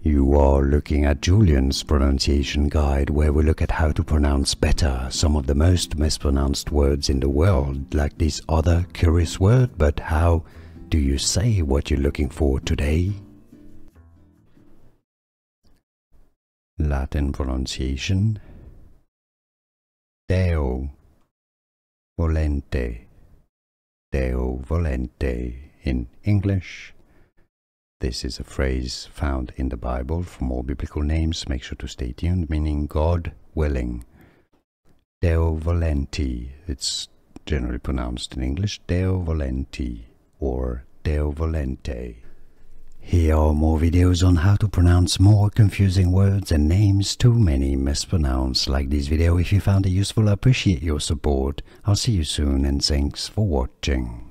You are looking at Julian's pronunciation guide, where we look at how to pronounce better some of the most mispronounced words in the world, like this other curious word. But how do you say what you're looking for today? Latin pronunciation: Deo Volente. Deo Volente in English. This is a phrase found in the Bible. For more biblical names, make sure to stay tuned, meaning God willing. Deo Volente. It's generally pronounced in English Deo Volente or Deo Volente. Here are more videos on how to pronounce more confusing words and names too many mispronounced. Like this video if you found it useful. I appreciate your support. I'll see you soon and thanks for watching.